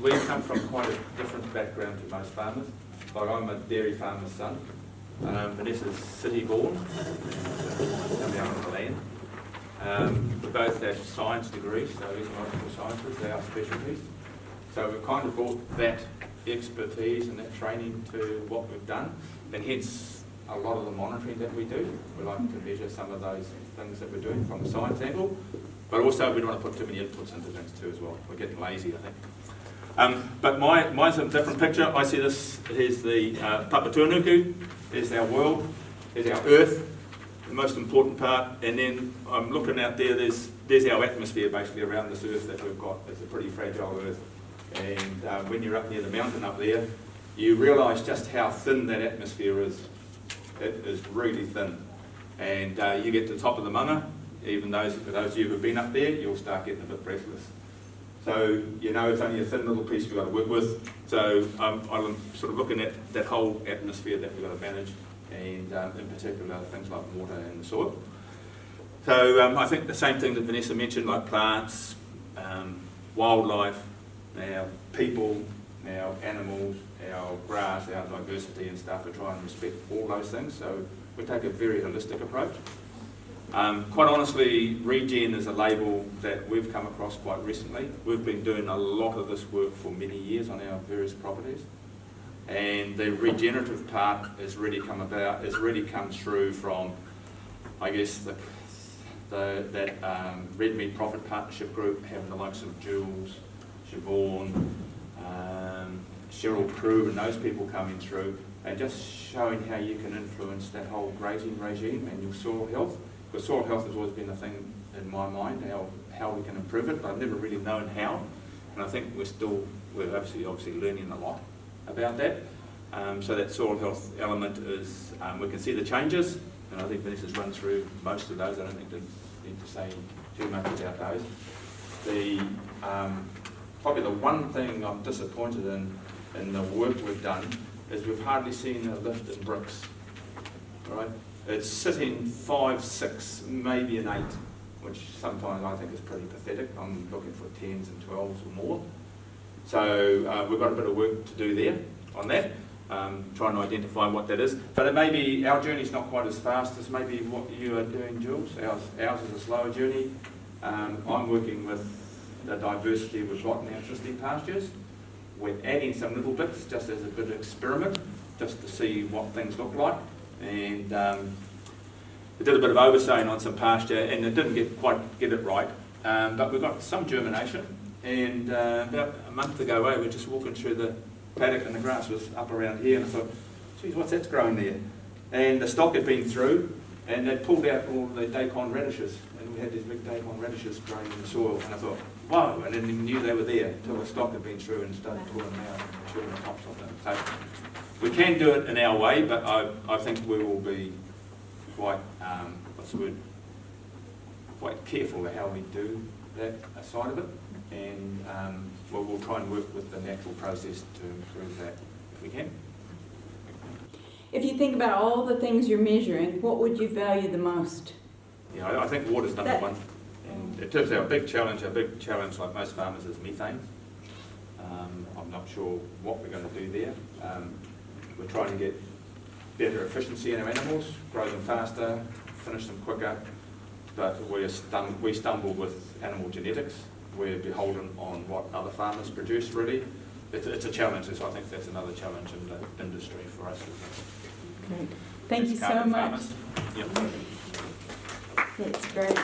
we come from quite a different background to most farmers. Like I'm a dairy farmer's son. Vanessa's city born, coming out on the land. We both have science degrees, so ecological sciences, they're our specialties. So we've kind of brought that expertise and that training to what we've done, and hence a lot of the monitoring that we do. We like to measure some of those things that we're doing from a science angle, but also we don't want to put too many inputs into things too as well. We're getting lazy, I think. But mine's a different picture. I see this, here's the Papatūānuku, here's our world, here's our earth, the most important part, and then I'm looking out there, there's our atmosphere basically around this earth that we've got. It's a pretty fragile earth, and when you're up near the mountain up there, you realise just how thin that atmosphere is. It is really thin, and you get to the top of the manga, even for those of you who've been up there, you'll start getting a bit breathless. So you know it's only a thin little piece we've got to work with. So I'm sort of looking at that whole atmosphere that we've got to manage, and in particular things like water and the soil. So I think the same thing that Vanessa mentioned, like plants, wildlife, our people, our animals, our grass, our diversity and stuff. We try and respect all those things. So we take a very holistic approach. Quite honestly, Regen is a label that we've come across quite recently. We've been doing a lot of this work for many years on our various properties, and the regenerative part has really come about. Has really come through from, I guess, that Red Meat Profit Partnership group, having the likes of Jules, Siobhan, Cheryl Crew, and those people coming through, and just showing how you can influence that whole grazing regime and your soil health. Because soil health has always been a thing in my mind, how we can improve it, but I've never really known how. And I think we're obviously learning a lot about that. So that soil health element is, we can see the changes, and I think Vanessa's run through most of those. I don't think we need to say too much about those. Probably the one thing I'm disappointed in the work we've done is we've hardly seen a lift in bricks. All right? It's sitting 5, 6, maybe an 8, which sometimes I think is pretty pathetic. I'm looking for 10s and 12s or more. So we've got a bit of work to do there on that, trying to identify what that is. But it may be our journey's not quite as fast as maybe what you are doing, Jules. Ours is a slower journey. I'm working with the diversity we've got in our existing pastures. We're adding some little bits just as a bit of experiment, just to see what things look like. And we did a bit of oversowing on some pasture, and it didn't quite get it right. But we got some germination. And about a month ago, we were just walking through the paddock, and the grass was up around here, and I thought, geez, what's that's growing there? And the stock had been through, and they'd pulled out all the daikon radishes, and we had these big daikon radishes growing in the soil, and I thought, wow, and then we knew they were there until the stock had been through and started pulling them out and chewing the tops of them. So we can do it in our way, but I think we will be quite, quite careful of how we do that side of it, and we'll try and work with the natural process to improve that if we can. If you think about all the things you're measuring, what would you value the most? Yeah, I think water's number one. And in terms of our big challenge, like most farmers, is methane. I'm not sure what we're going to do there. We're trying to get better efficiency in our animals, grow them faster, finish them quicker, but we stumble with animal genetics. We're beholden on what other farmers produce, really. It's a challenge, so I think that's another challenge in the industry for us. Great. Thank you so much. Yep. That's great.